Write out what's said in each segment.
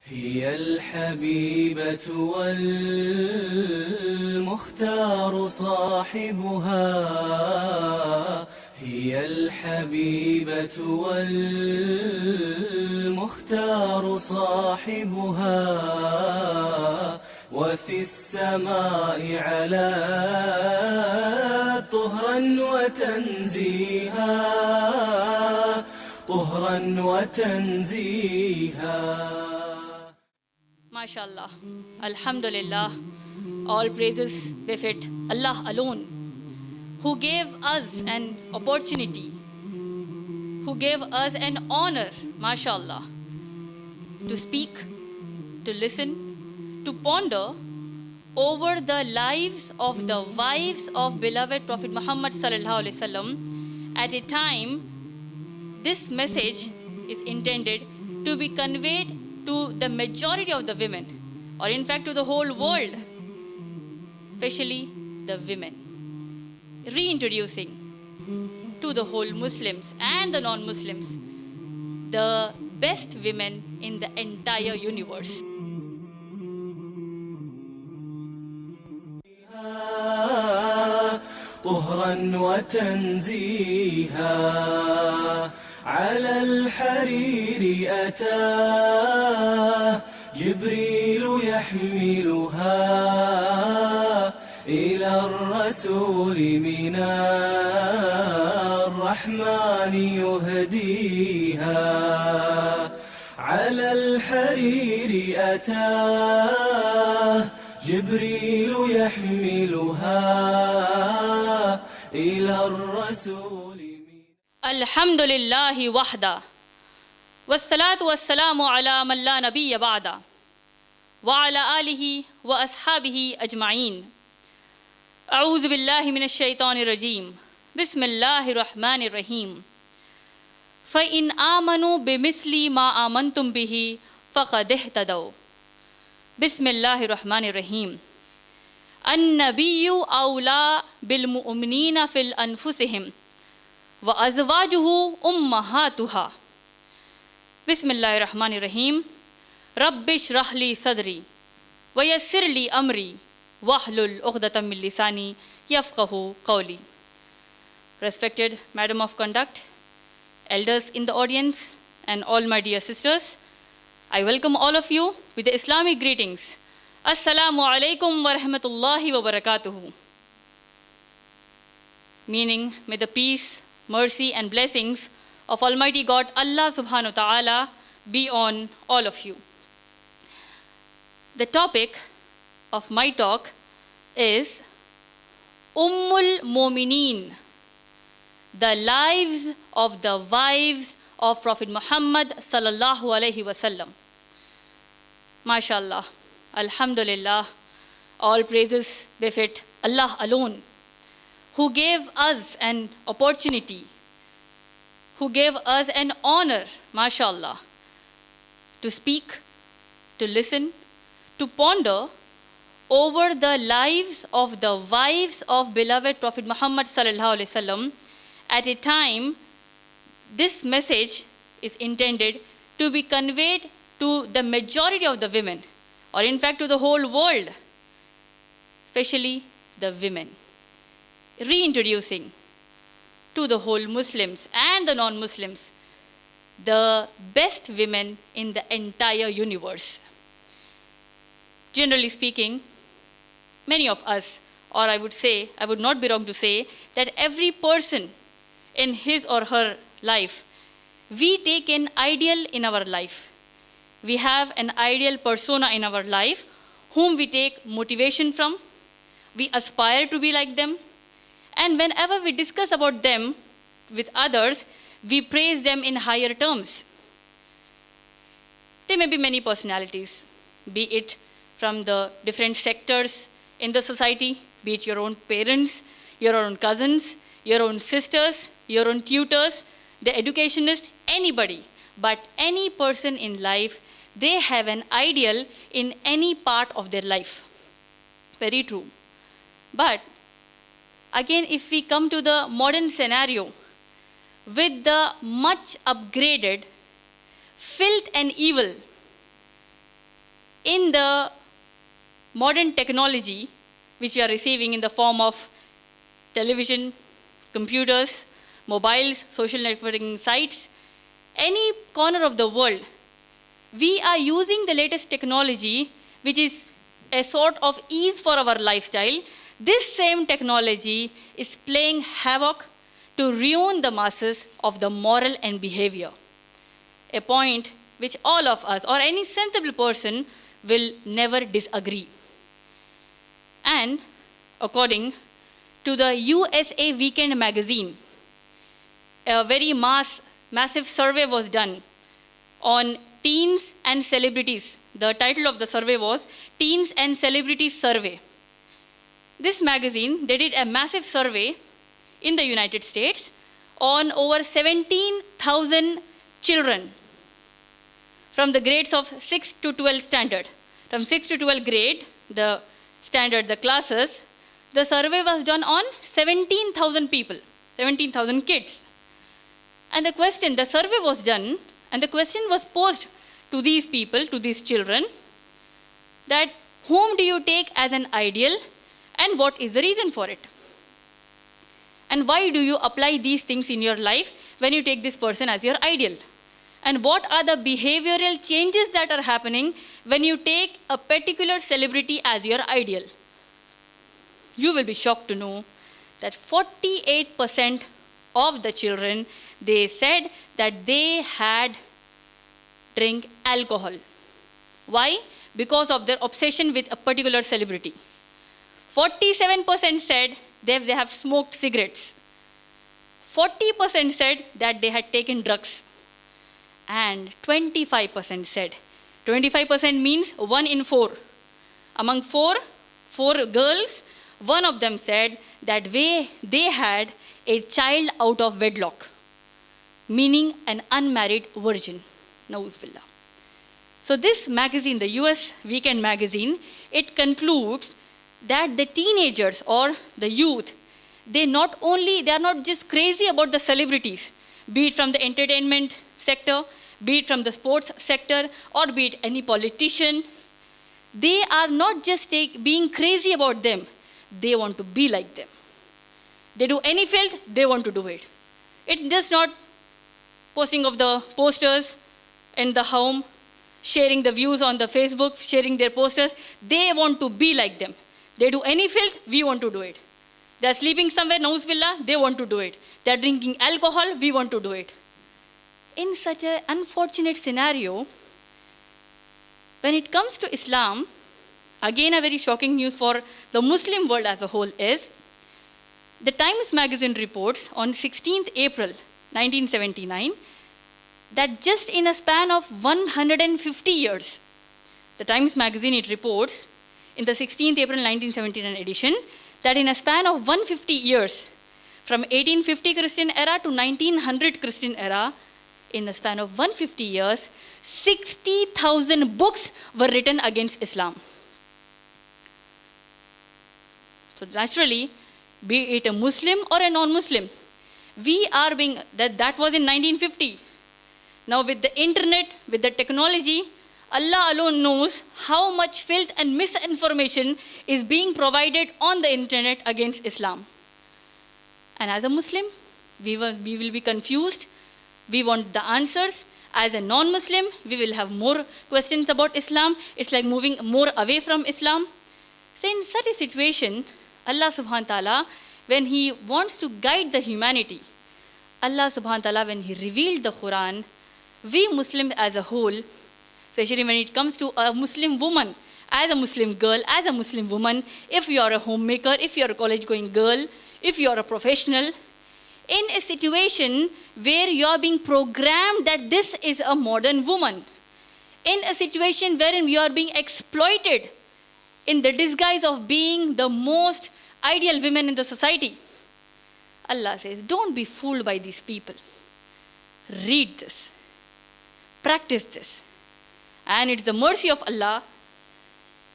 هي الحبيبة والمختار صاحبها، هي الحبيبة والمختار صاحبها، وفي السماء على طهرا وتنزيها، طهرا وتنزيها. MashaAllah. Alhamdulillah. All praises befit Allah alone, who gave us an opportunity, who gave us an honor, MashaAllah, to speak, to listen, to ponder over the lives of the wives of beloved Prophet Muhammad sallallahu alaihi wasallam at a time this message is intended to be conveyed to the majority of the women, or in fact to the whole world, especially the women. Reintroducing to the whole Muslims and the non-Muslims the best women in the entire universe. طهرا وتنزيها، على الحرير أتاه جبريل يحملها، إلى الرسول من الرحمن يهديها، على الحرير أتاه جبريل يحملها، إلى الرسول. الحمد لله وحده والصلاة والسلام على من لا نبي بعده وعلى آله وأصحابه أجمعين. أعوذ بالله من الشيطان الرجيم. بسم الله الرحمن الرحيم. فإن آمنوا بمثل ما آمنتم به فقد اهتدوا. بسم الله الرحمن الرحيم. النبي أولى بالمؤمنين في أنفسهم وأزواجه أمهاتها. بسم الله الرحمن الرحيم. رب اشرح لي صدري ويسر لي أمري واحلل عقدة من لساني يفقهوا قولي. Respected Madam of Conduct, elders in the audience, and all my dear sisters, I welcome all of you with the Islamic greetings. Assalamu alaikum wa rahmatullahi wa barakatuhu. Meaning, may the peace, mercy and blessings of Almighty God Allah subhanahu wa ta'ala be on all of you. The topic of my talk is Ummul Mumineen, the lives of the wives of Prophet Muhammad sallallahu alaihi wasallam. MashaAllah. Alhamdulillah. All praises befit Allah alone, who gave us an opportunity, who gave us an honor, MashaAllah, to speak, to listen, to ponder over the lives of the wives of beloved Prophet Muhammad sallallahu alaihi wasallam at a time this message is intended to be conveyed to the majority of the women, or in fact to the whole world, especially the women. Reintroducing to the whole Muslims and the non-Muslims the best women in the entire universe. Generally speaking, many of us, or I would say, I would not be wrong to say, that every person in his or her life, we take an ideal in our life. We have an ideal persona in our life whom we take motivation from. We aspire to be like them. And whenever we discuss about them with others, we praise them in higher terms. There may be many personalities, be it from the different sectors in the society, be it your own parents, your own cousins, your own sisters, your own tutors, the educationist, anybody. But any person in life, they have an ideal in any part of their life. Very true. But again, if we come to the modern scenario, with the much upgraded filth and evil in the modern technology, which we are receiving in the form of television, computers, mobiles, social networking sites, any corner of the world, we are using the latest technology, which is a sort of ease for our lifestyle. This same technology is playing havoc to ruin the masses of the moral and behavior, a point which all of us or any sensible person will never disagree. And according to the USA Weekend magazine, a very massive survey was done on teens and celebrities. The title of the survey was Teens and Celebrities Survey. This magazine, they did a massive survey in the United States on over 17,000 children from the grades of 6 to 12 standard. From 6 to 12 grade, the standard, the classes, the survey was done on 17,000 people, 17,000 kids. And the survey was done, and the question was posed to these people, to these children, that whom do you take as an ideal and what is the reason for it? And why do you apply these things in your life when you take this person as your ideal? And what are the behavioral changes that are happening when you take a particular celebrity as your ideal? You will be shocked to know that 48% of the children, they said that they had drink alcohol. Why? Because of their obsession with a particular celebrity. 47% said they have smoked cigarettes. 40% said that they had taken drugs. And 25% said, 25% means 1 in 4. Among four girls, one of them said that they had a child out of wedlock, meaning an unmarried virgin. Nauz billah. So this magazine, the US Weekend magazine, it concludes that the teenagers or the youth, they are not just crazy about the celebrities, be it from the entertainment sector, be it from the sports sector, or be it any politician. They are not just being crazy about them, they want to be like them. They do any filth, they want to do it. It's just not posting of the posters in the home, sharing the views on the Facebook, sharing their posters. They want to be like them. They do any filth, we want to do it. They're sleeping somewhere, nauz billah, they want to do it. They're drinking alcohol, we want to do it. In such an unfortunate scenario, when it comes to Islam, again a very shocking news for the Muslim world as a whole is, the Times magazine reports on 16th April 1979 that just in a span of 150 years, the Times magazine, it reports in the 16th April 1979 edition that in a span of 150 years, from 1850 Christian era to 1900 Christian era, in a span of 150 years, 60,000 books were written against Islam. So naturally, be it a Muslim or a non-Muslim, we are being, that was in 1950. Now with the internet, with the technology, Allah alone knows how much filth and misinformation is being provided on the internet against Islam. And as a Muslim, we will be confused. We want the answers. As a non-Muslim, we will have more questions about Islam. It's like moving more away from Islam. So in such a situation, Allah subhanahu wa ta'ala, when He wants to guide the humanity, Allah subhanahu wa ta'ala, when He revealed the Quran, we Muslims as a whole, especially when it comes to a Muslim woman, as a Muslim girl, as a Muslim woman, if you are a homemaker, if you are a college-going girl, if you are a professional, in a situation where you are being programmed that this is a modern woman, in a situation wherein you are being exploited in the disguise of being the most ideal women in the society, Allah says, don't be fooled by these people. Read this. Practice this. And it's the mercy of Allah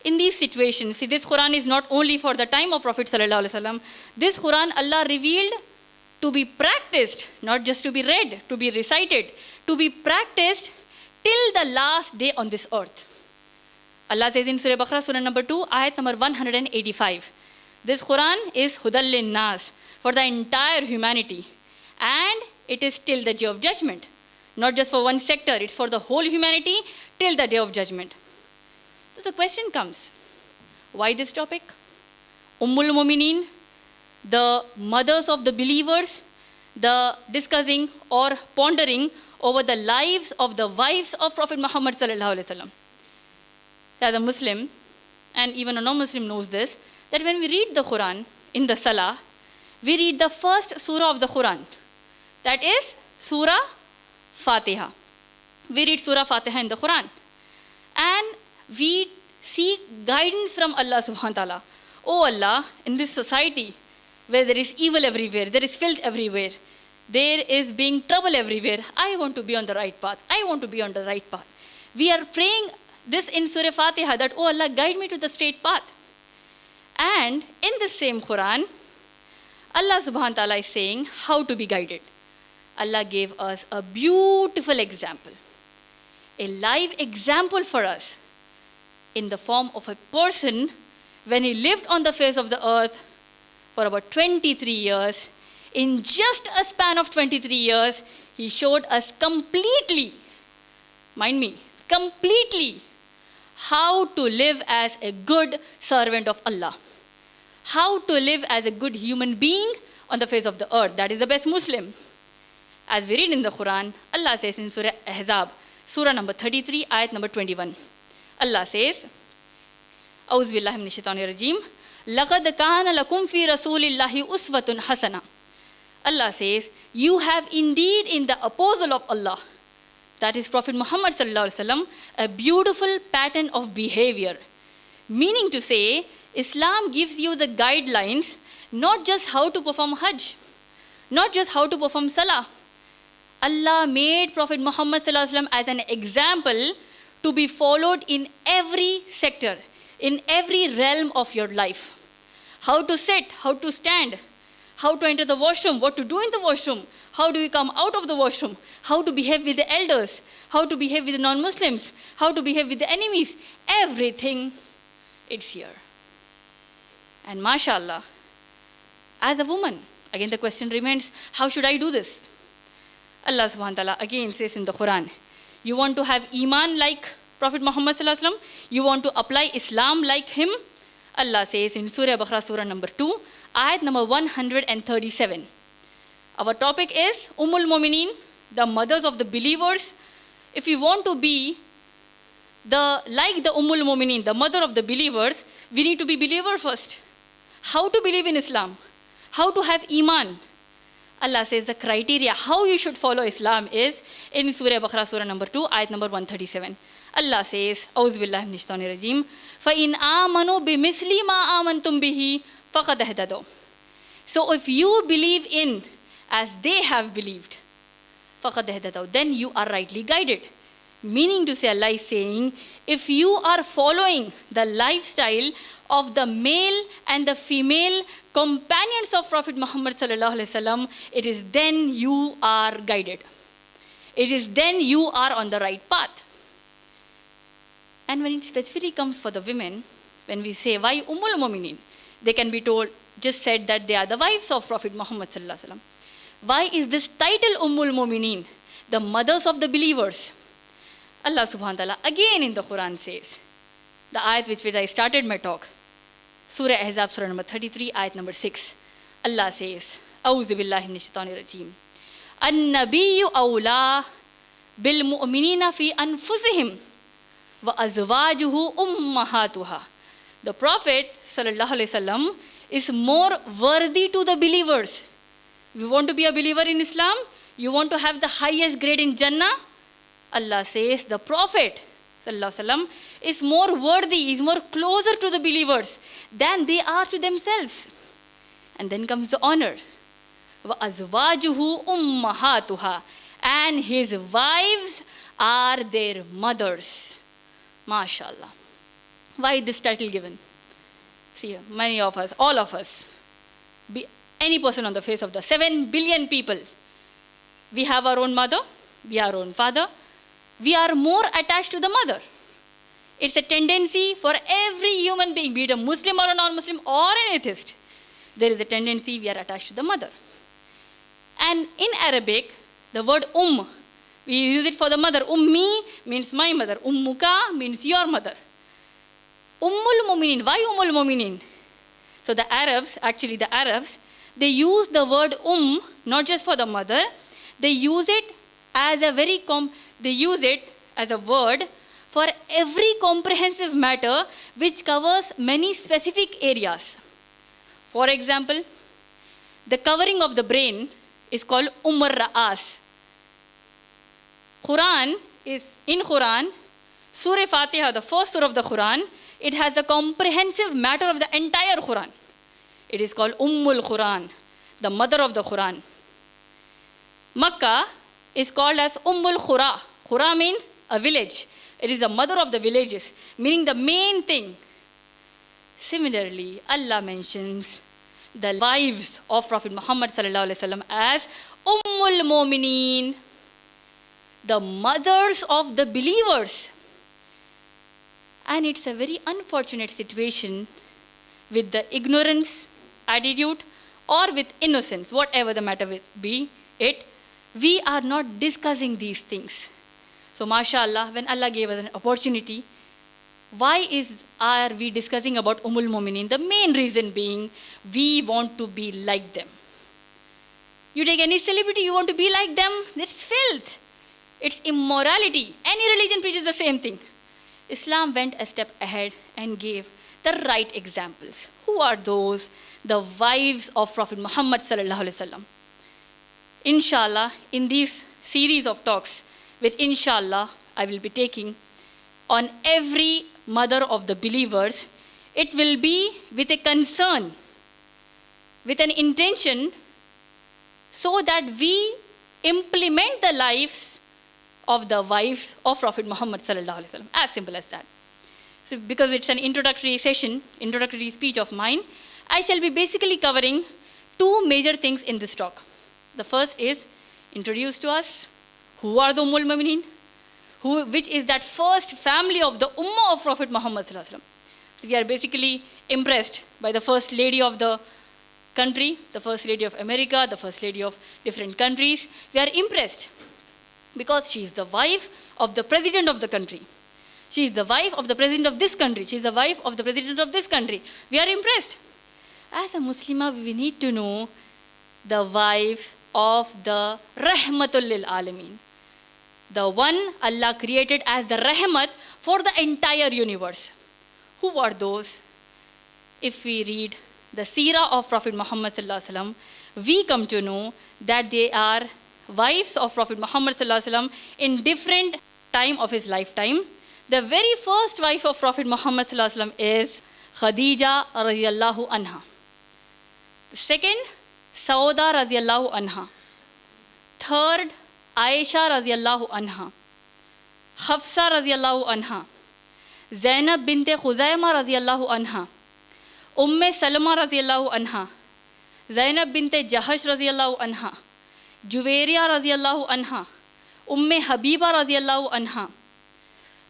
in these situations. See, this Quran is not only for the time of Prophet sallallahu alaihi wasallam. This Quran Allah revealed to be practiced, not just to be read, to be recited, to be practiced till the last day on this earth. Allah says in Surah Baqarah, Surah number 2, ayat number 185. This Quran is Hudal Nas, for the entire humanity. And it is till the day of judgment. Not just for one sector, it's for the whole humanity till the day of judgment. So the question comes, why this topic? Ummul Mumineen, the mothers of the believers, the discussing or pondering over the lives of the wives of Prophet Muhammad sallallahu alaihi wasallam. As a Muslim, and even a non-Muslim knows this, that when we read the Quran in the Salah, we read the first surah of the Quran. That is Surah Fatiha. We read Surah Fatiha in the Quran. And we seek guidance from Allah subhanahu wa ta'ala. Oh Allah, in this society where there is evil everywhere, there is filth everywhere, there is being trouble everywhere, I want to be on the right path. I want to be on the right path. We are praying this in Surah Fatiha that, oh Allah, guide me to the straight path. And in the same Quran, Allah subhanahu wa ta'ala is saying how to be guided. Allah gave us a beautiful example, a live example for us in the form of a person when he lived on the face of the earth for about 23 years. In just a span of 23 years, he showed us completely, mind me, completely how to live as a good servant of Allah, how to live as a good human being on the face of the earth. That is the best Muslim. As we read in the Quran, Allah says in Surah Ahzab, Surah number 33, ayat number 21. Allah says, A'udhu billahi minash shaitanir rajeem, لَقَدْ كَانَ لَكُمْ فِي رَسُولِ اللَّهِ أُسْوَةٌ حَسَنَةٌ. Allah says, you have indeed in the apostle of Allah, that is Prophet Muhammad sallallahu alaihi wasallam, a beautiful pattern of behavior. Meaning to say, Islam gives you the guidelines, not just how to perform Hajj, not just how to perform Salah. Allah made Prophet Muhammad sallallahu alaihi wasallam as an example to be followed in every sector, in every realm of your life. How to sit, how to stand, how to enter the washroom, what to do in the washroom, how do you come out of the washroom, how to behave with the elders, how to behave with the non-Muslims, how to behave with the enemies. Everything, it's here. And mashallah, as a woman, again the question remains, how should I do this? Allah subhanahu wa ta'ala again says in the Quran, you want to have iman like Prophet Muhammad sallallahu alaihi wasallam? You want to apply Islam like him? Allah says in Surah Baqarah, Surah number 2, ayat number 137. Our topic is Ummul Mumineen, the mothers of the believers. If you want to be like the Ummul Mumineen, the mother of the believers, we need to be believer first. How to believe in Islam? How to have iman? Allah says the criteria how you should follow Islam is in Surah Baqarah, Surah number 2, ayat number 137. Allah says, A'udhu billahi minash shaitanir rajeem, فَإِنْ آمَنُوا بِمِثْلِ مَا آمَنْتُمْ بِهِ فَقَدْ اهْتَدَوْا. So if you believe in as they have believed, فَقَدْ اهْتَدَوْا, then you are rightly guided. Meaning to say, Allah is saying, if you are following the lifestyle of the male and the female companions of Prophet Muhammad sallallahu alaihi wasallam, it is then you are guided. It is then you are on the right path. And when it specifically comes for the women, when we say, why Ummul Mumineen? They can be told, just said that they are the wives of Prophet Muhammad sallallahu alaihi wasallam. Why is this title Ummul Mumineen? The mothers of the believers. Allah subhanahu wa ta'ala again in the Quran says, the ayat which I started my talk, Surah Ahzab, Surah number 33, ayat number 6. Allah says, A'udhu billahi minash shaitanir rajeem. An-nabiyyu awla bil mu'minina fi anfusihim wa azwajuhu ummahatuha. The Prophet sallallahu alaihi wasallam is more worthy to the believers. You want to be a believer in Islam? You want to have the highest grade in Jannah? Allah says the Prophet sallallahu alaihi wasallam is more worthy, is more closer to the believers than they are to themselves. And then comes the honor. وَأَزْوَاجُهُ أُمَّهَاتُهَا. And his wives are their mothers. MashaAllah. Why this title given? See, many of us, all of us, any person on the face of the 7 billion people, we have our own mother, we have our own father, we are more attached to the mother. It's a tendency for every human being, be it a Muslim or a non-Muslim or an atheist. There is a tendency we are attached to the mother. And in Arabic, the word we use it for the mother. Ummi means my mother. Ummuka means your mother. Ummul Mu'minin. Why Ummul Mu'minin? So the Arabs, they use the word not just for the mother. They use it as a word for every comprehensive matter which covers many specific areas. For example, the covering of the brain is called Ra'as. In Quran, Surah Fatiha, the first surah of the Quran, it has a comprehensive matter of the entire Quran. It is called Ummul Quran, the mother of the Quran. Makkah is called as Ummul Qura. Qura means a village. It is the mother of the villages, meaning the main thing. Similarly, Allah mentions the wives of Prophet Muhammad sallallahu alaihi wasallam as Ummul Mu'mineen, the mothers of the believers. And it's a very unfortunate situation with the ignorance attitude or with innocence, whatever the matter be it, we are not discussing these things. So mashallah, when Allah gave us an opportunity, why are we discussing about Ummul Mu'mineen? The main reason being, we want to be like them. You take any celebrity, you want to be like them, it's filth. It's immorality. Any religion preaches the same thing. Islam went a step ahead and gave the right examples. Who are those? The wives of Prophet Muhammad sallallahu alaihi wasallam. Inshallah, in these series of talks, which inshallah I will be taking on every mother of the believers, it will be with a concern, with an intention, so that we implement the lives of the wives of Prophet Muhammad sallallahu alaihi wasallam. As simple as that. So because it's an introductory speech of mine, I shall be basically covering two major things in this talk. The first is introduce to us who are the Ummul Mu'mineen, which is that first family of the Ummah of Prophet Muhammad sallallahu alaihi wasallam. So we are basically impressed by the first lady of the country, the first lady of America, the first lady of different countries. We are impressed because she is the wife of the president of the country. She is the wife of the president of this country. She is the wife of the president of this country. We are impressed. As a Muslimah, we need to know the wives of the Rahmatul Lil Alameen. The one Allah created as the Rahmat for the entire universe. Who are those? If we read the Seerah of Prophet Muhammad sallallahu alaihi wasallam, we come to know that they are wives of Prophet Muhammad sallallahu alaihi wasallam in different time of his lifetime. The very first wife of Prophet Muhammad sallallahu alaihi wasallam is Khadija radhiyallahu anha. The second, Sauda radhiyallahu anha. Third, Aisha radhiyallahu anha. Hafsa radhiyallahu anha. Zainab bint Khuzaima radhiyallahu anha. Salama radhiyallahu anha. Zainab bint Jahash radhiyallahu anha. Juwairiya radhiyallahu anha. Habiba radhiyallahu anha.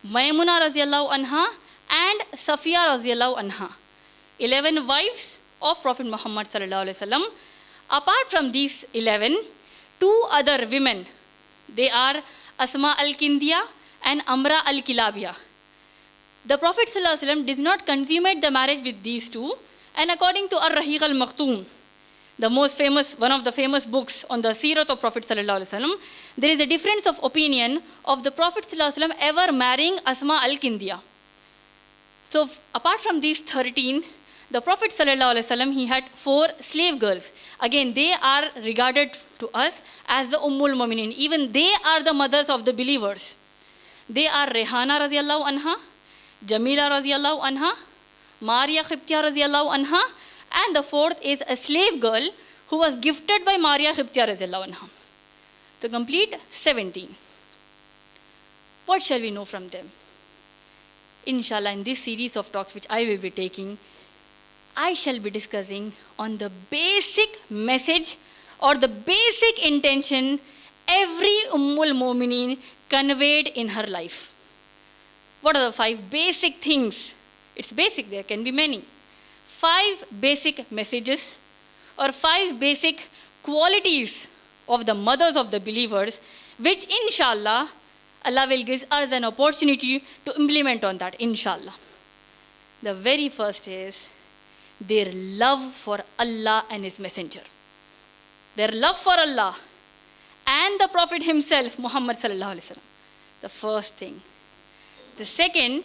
Maimuna radhiyallahu anha and Safiya radhiyallahu anha. 11 wives of Prophet Muhammad sallallahu alaihi wasallam. Apart from these 11, two other women, they are Asma al-Kindiya and Amra al-Kilabiya. The Prophet sallallahu alaihi wasallam did not consummate the marriage with these two, and according to Ar-Rahiq al-Maktoum, one of the famous books on the Seerah of Prophet sallallahu alaihi wasallam, there is a difference of opinion of the Prophet sallallahu alaihi wasallam ever marrying Asma al-Kindiya. So apart from these 13, the Prophet sallallahu alaihi wasallam, he had 4 slave girls. Again, they are regarded to us as the Ummul Mu'mineen. Even they are the mothers of the believers. They are Rehana radhiyallahu anha, Jamila radhiyallahu anha, Maria Khibtiya radhiyallahu anha, and the fourth is a slave girl who was gifted by Maria Khibtiya radhiyallahu anha. To complete 17. What shall we know from them? Inshallah, in this series of talks which I will be taking, I shall be discussing on the basic message or the basic intention every Ummul Mu'mineen conveyed in her life. What are the 5 basic things? It's basic, there can be many. 5 basic messages or 5 basic qualities of the mothers of the believers, which inshallah, Allah will give us an opportunity to implement on that, inshallah. The very first is their love for Allah and His Messenger. Their love for Allah and the Prophet himself, Muhammad sallallahu alaihi wasallam. The first thing. The second,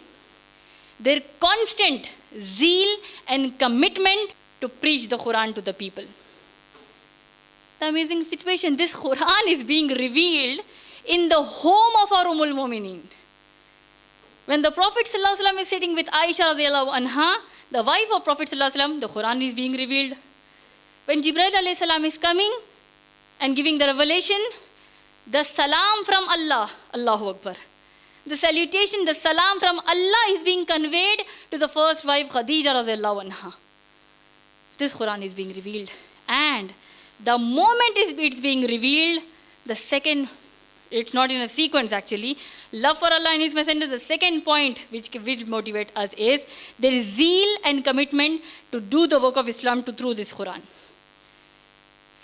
their constant zeal and commitment to preach the Quran to the people. The amazing situation, this Quran is being revealed in the home of our Ummul Mumineen. When the Prophet ﷺ is sitting with Aisha radiallahu anha, the wife of Prophet ﷺ, the Quran is being revealed. When Jibreel alayhi salam is coming and giving the revelation, the salam from Allah, Allahu Akbar. The salutation, the salam from Allah is being conveyed to the first wife Khadija radiallahu anha. This Quran is being revealed. And the moment it's being revealed, the second, it's not in a sequence actually, love for Allah and His Messenger, the second point which will motivate us is there is zeal and commitment to do the work of Islam through this Quran.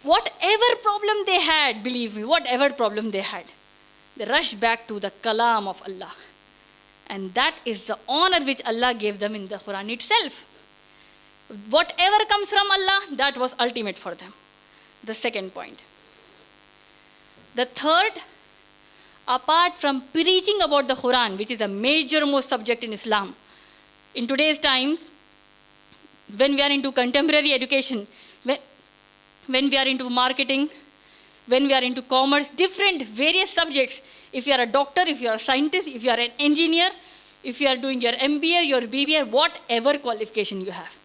Whatever problem they had, believe me, whatever problem they had, they rushed back to the kalam of Allah. And that is the honor which Allah gave them in the Quran itself. Whatever comes from Allah, that was ultimate for them. The second point. The third, apart from preaching about the Quran, which is a major most subject in Islam, in today's times, when we are into contemporary education, when we are into marketing, when we are into commerce, different various subjects, if you are a doctor, if you are a scientist, if you are an engineer, if you are doing your MBA, your BBA, whatever qualification you have.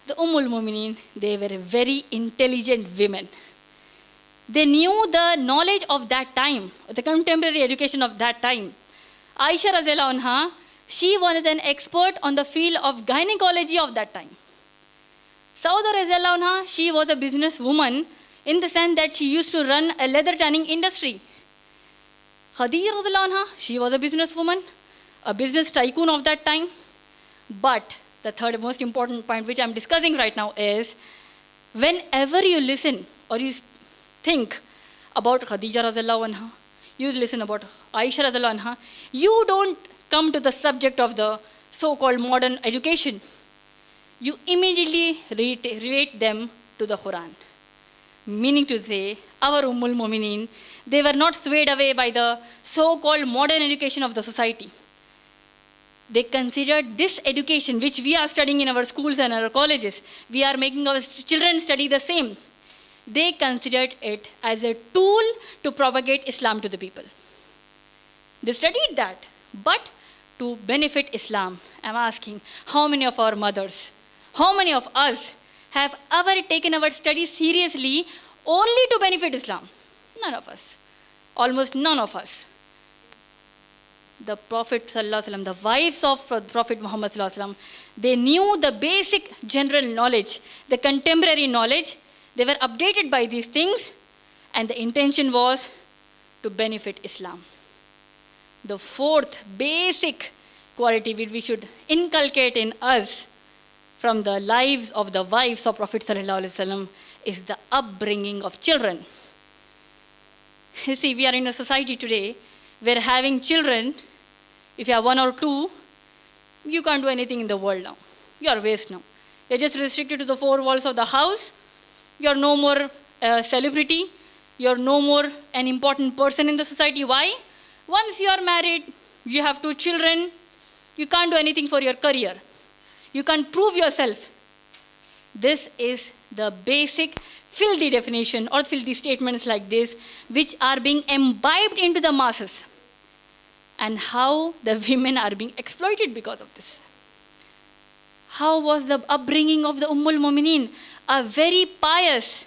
The Ummul Mumineen, they were very intelligent women. They knew the knowledge of that time, the contemporary education of that time. Aisha radiallahu anha, she was an expert on the field of gynecology of that time. Sauda radiallahu anha, she was a businesswoman in the sense that she used to run a leather tanning industry. Khadija radiallahu anha, she was a businesswoman, a business tycoon of that time. But the third most important point which I'm discussing right now is, whenever you listen or you think about Khadija radiallahu anha, you listen about Aisha radiallahu anha, you don't come to the subject of the so-called modern education. You immediately relate them to the Quran. Meaning to say, our Ummul Mumineen, they were not swayed away by the so-called modern education of the society. They considered this education, which we are studying in our schools and our colleges, we are making our children study the same. They considered it as a tool to propagate Islam to the people. They studied that, but to benefit Islam. I'm asking, how many of our mothers, how many of us have ever taken our studies seriously only to benefit Islam? None of us. Almost none of us. The Prophet ﷺ, the wives of Prophet Muhammad ﷺ, they knew the basic general knowledge, the contemporary knowledge. They were updated by these things, and the intention was to benefit Islam. The fourth basic quality which we should inculcate in us from the lives of the wives of Prophet ﷺ is the upbringing of children. You see, we are in a society today where having children, if you have 1 or 2, you can't do anything in the world now. You are waste now. You're just restricted to the 4 walls of the house. You're no more a celebrity. You're no more an important person in the society. Why? Once you are married, you have 2 children, you can't do anything for your career. You can't prove yourself. This is the basic filthy definition or filthy statements like this, which are being imbibed into the masses. And how the women are being exploited because of this. How was the upbringing of the Ummul Mumineen? A very pious,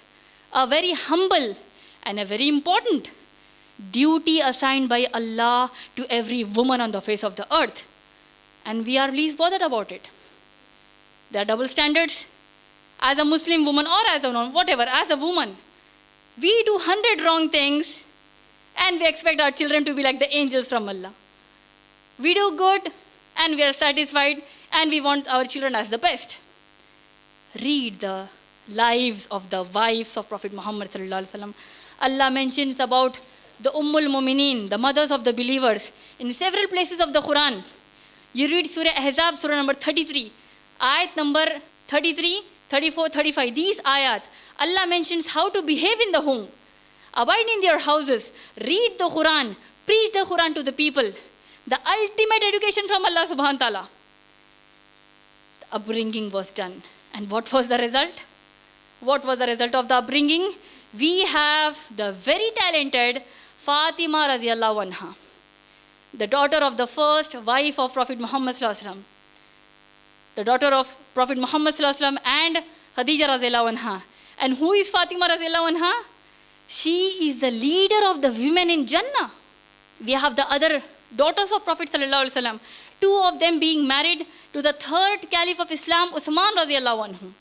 a very humble, and a very important duty assigned by Allah to every woman on the face of the earth. And we are least bothered about it. There are double standards. As a Muslim woman or as a whatever, as a woman, we do 100 wrong things and we expect our children to be like the angels from Allah. We do good and we are satisfied and we want our children as the best. Read the lives of the wives of Prophet Muhammad sallallahu alaihi wasallam. Allah mentions about the Ummul Mumineen, the mothers of the believers, in several places of the Quran. You read Surah Ahzab, Surah number 33, ayat number 33, 34, 35. These ayat, Allah mentions how to behave in the home, abide in their houses, read the Quran, preach the Quran to the people. The ultimate education from Allah subhanahu wa ta'ala. The upbringing was done. And what was the result? What was the result of the upbringing? We have the very talented Fatima Raziyallahu Anha, the daughter of the first wife of Prophet Muhammad Sallallahu Alaihi Wasallam. The daughter of Prophet Muhammad Sallallahu Alaihi Wasallam and Khadija Raziyallahu Anha. And who is Fatima Raziyallahu Anha? She is the leader of the women in Jannah. We have the other daughters of Prophet Sallallahu Alaihi Wasallam, two of them being married to the third caliph of Islam, Uthman Raziyallahu Anhu.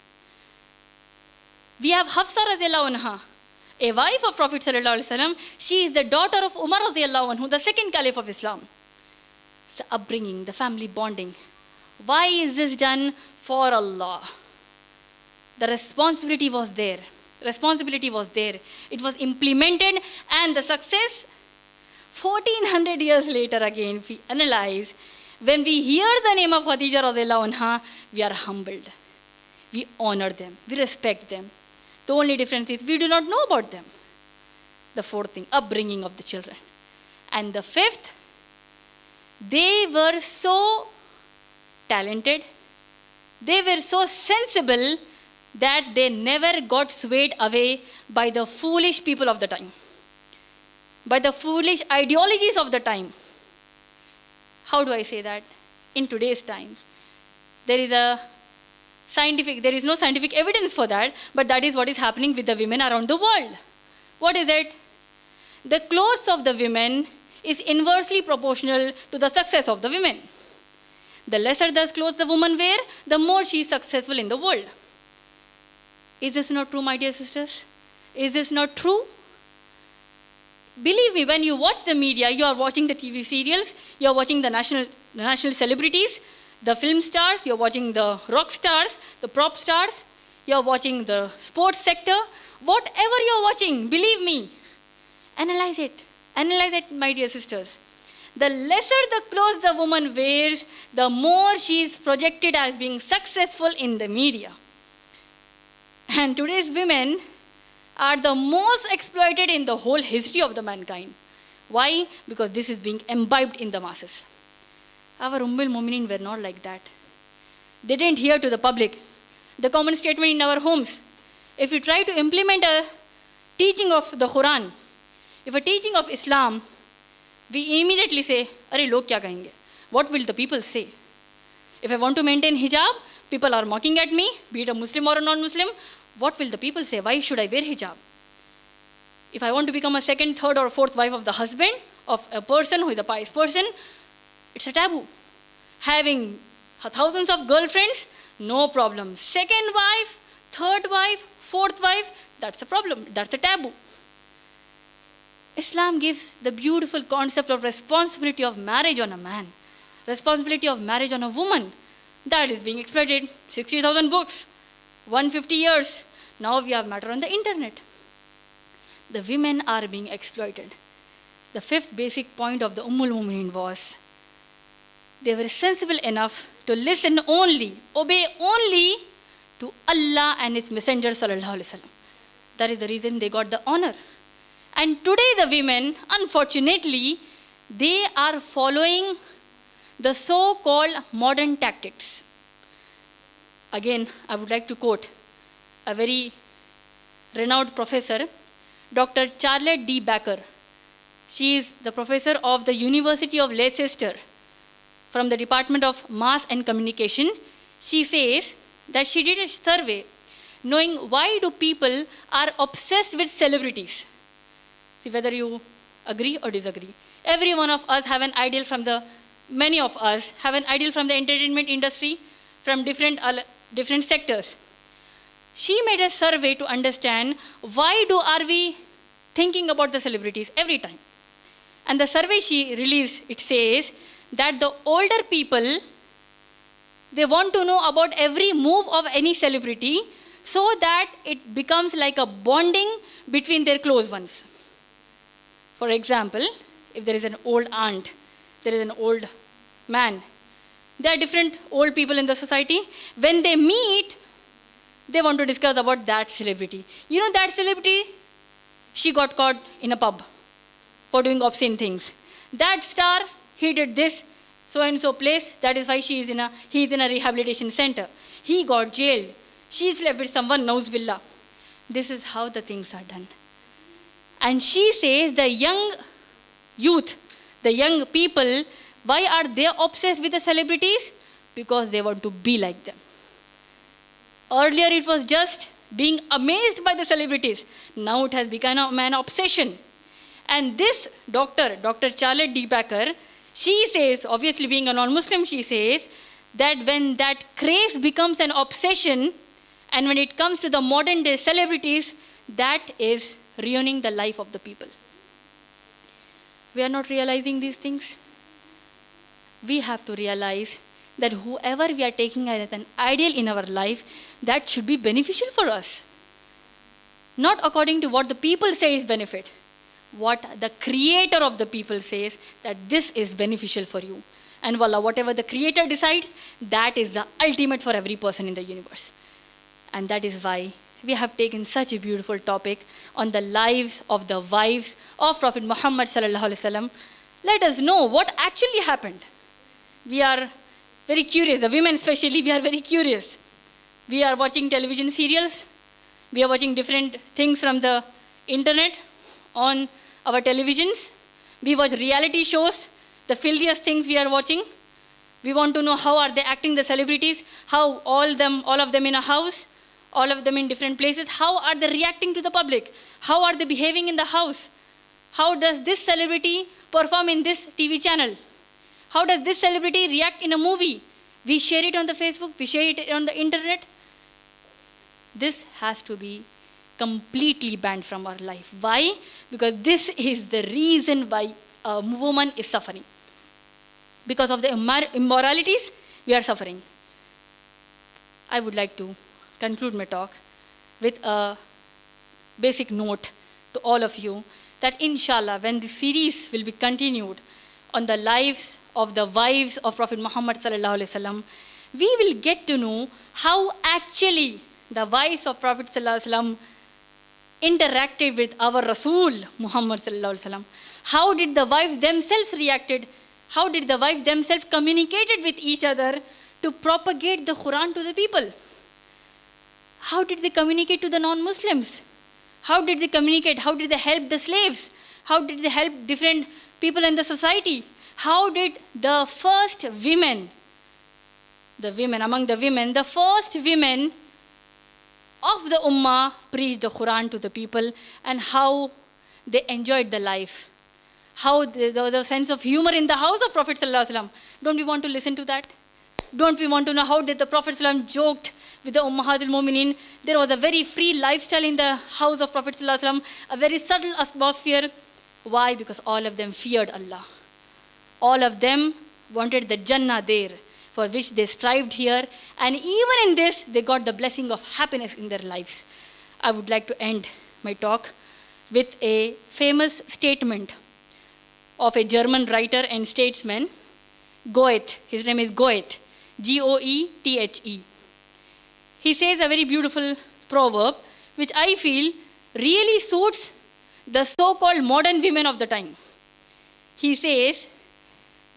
We have Hafsa Raziyallahu Anha, a wife of Prophet Sallallahu Alaihi Wasallam. She is the daughter of Umar Raziyallahu Anhu, the second caliph of Islam. The upbringing, the family bonding. Why is this done? For Allah. The responsibility was there. Responsibility was there. It was implemented, and the success, 1400 years later again, we analyze, when we hear the name of Khadija Radhiyallahu Anha, we are humbled. We honor them. We respect them. The only difference is we do not know about them. The fourth thing, upbringing of the children. And the fifth, they were so talented, they were so sensible that they never got swayed away by the foolish people of the time, by the foolish ideologies of the time. How do I say that? In today's times, there is no scientific evidence for that, but that is what is happening with the women around the world. What is it? The clothes of the women is inversely proportional to the success of the women. The lesser the clothes the woman wear, the more she is successful in the world. Is this not true, my dear sisters? Is this not true? Believe me, when you watch the media, you are watching the TV serials, you are watching the national celebrities, the film stars, you are watching the rock stars, the prop stars, you are watching the sports sector. Whatever you are watching, believe me, analyze it. Analyze it, my dear sisters. The lesser the clothes the woman wears, the more she is projected as being successful in the media. And today's women are the most exploited in the whole history of the mankind. Why? Because this is being imbibed in the masses. Our Ummul Mumineen were not like that. They didn't hear to the public. The common statement in our homes, if you try to implement a teaching of the Quran, if a teaching of Islam, we immediately say, "Arey log kya kahenge? What will the people say?" If I want to maintain hijab, people are mocking at me, be it a Muslim or a non-Muslim. What will the people say? Why should I wear hijab? If I want to become a second, third, or fourth wife of the husband of a person who is a pious person, it's a taboo. Having thousands of girlfriends, no problem. Second wife, third wife, fourth wife, that's a problem. That's a taboo. Islam gives the beautiful concept of responsibility of marriage on a man, responsibility of marriage on a woman. That is being exploited. 60,000 books, 150 years. Now we have matter on the internet. The women are being exploited. The fifth basic point of the Ummul Mumineen was, they were sensible enough to listen only, obey only to Allah and His Messenger Sallallahu Alaihi Wasallam. That is the reason they got the honor. And today the women, unfortunately, they are following the so-called modern tactics. Again, I would like to quote a very renowned professor, Dr. Charlotte D. Baker. She is the professor of the University of Leicester from the Department of Mass and Communication. She says that she did a survey knowing why do people are obsessed with celebrities. See whether you agree or disagree. Every one of us have an ideal from many of us have an ideal from the entertainment industry, from different sectors. She made a survey to understand why are we thinking about the celebrities every time. And the survey she released, it says that the older people, they want to know about every move of any celebrity so that it becomes like a bonding between their close ones. For example, if there is an old aunt, there is an old man, there are different old people in the society. When they meet, they want to discuss about that celebrity. You know that celebrity? She got caught in a pub for doing obscene things. That star, he did this, so and so place, that is why he is in a rehabilitation center. He got jailed. She slept with someone, Nauzubillah. This is how the things are done. And she says the young youth, the young people, why are they obsessed with the celebrities? Because they want to be like them. Earlier it was just being amazed by the celebrities. Now it has become an obsession. And this doctor, Dr. Charlotte D. Baker, she says, obviously being a non-Muslim, she says that when that craze becomes an obsession, and when it comes to the modern day celebrities, that is ruining the life of the people. We are not realizing these things. We have to realize that whoever we are taking as an ideal in our life, that should be beneficial for us. Not according to what the people say is benefit. What the creator of the people says, that this is beneficial for you. And wallah, whatever the creator decides, that is the ultimate for every person in the universe. And that is why we have taken such a beautiful topic on the lives of the wives of Prophet Muhammad sallallahu alaihi wasallam. Let us know what actually happened. We are very curious, the women especially, we are very curious. We are watching television serials. We are watching different things from the internet on our televisions. We watch reality shows, the filthiest things we are watching. We want to know how are they acting, the celebrities, how all of them in a house, all of them in different places, how are they reacting to the public? How are they behaving in the house? How does this celebrity perform in this TV channel? How does this celebrity react in a movie? We share it on the Facebook, we share it on the internet. This has to be completely banned from our life. Why? Because this is the reason why a woman is suffering. Because of the immoralities, we are suffering. I would like to conclude my talk with a basic note to all of you that inshallah, when the series will be continued on the lives of the wives of Prophet Muhammad sallallahu alaihi wasallam, we will get to know how actually the wives of Prophet sallallahu alaihi wasallam interacted with our Rasul Muhammad sallallahu alaihi wasallam. How did the wives themselves reacted? How did the wives themselves communicated with each other to propagate the Quran to the people? How did they communicate to the non-Muslims? How did they communicate? How did they help the slaves? How did they help different people in the society? How did the first women, among the women, the first women of the Ummah preach the Quran to the people, and how they enjoyed the life? How the sense of humor in the house of Prophet sallallahu alaihi wasallam. Don't we want to listen to that? Don't we want to know how did the Prophet sallallahu alaihi wasallam joked with the Ummahatul Mu'mineen? There was a very free lifestyle in the house of Prophet sallallahu alaihi wasallam, a very subtle atmosphere. Why? Because all of them feared Allah. All of them wanted the Jannah there, for which they strived here. And even in this, they got the blessing of happiness in their lives. I would like to end my talk with a famous statement of a German writer and statesman, Goethe. His name is Goethe, Goethe. He says a very beautiful proverb, which I feel really suits the so-called modern women of the time. He says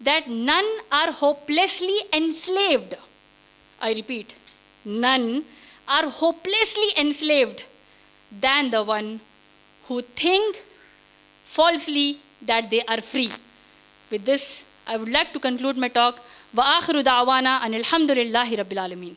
that none are hopelessly enslaved. I repeat, none are hopelessly enslaved than the one who think falsely that they are free. With this, I would like to conclude my talk. Wa akhiru da'wana anil hamdulillahi rabbil alameen.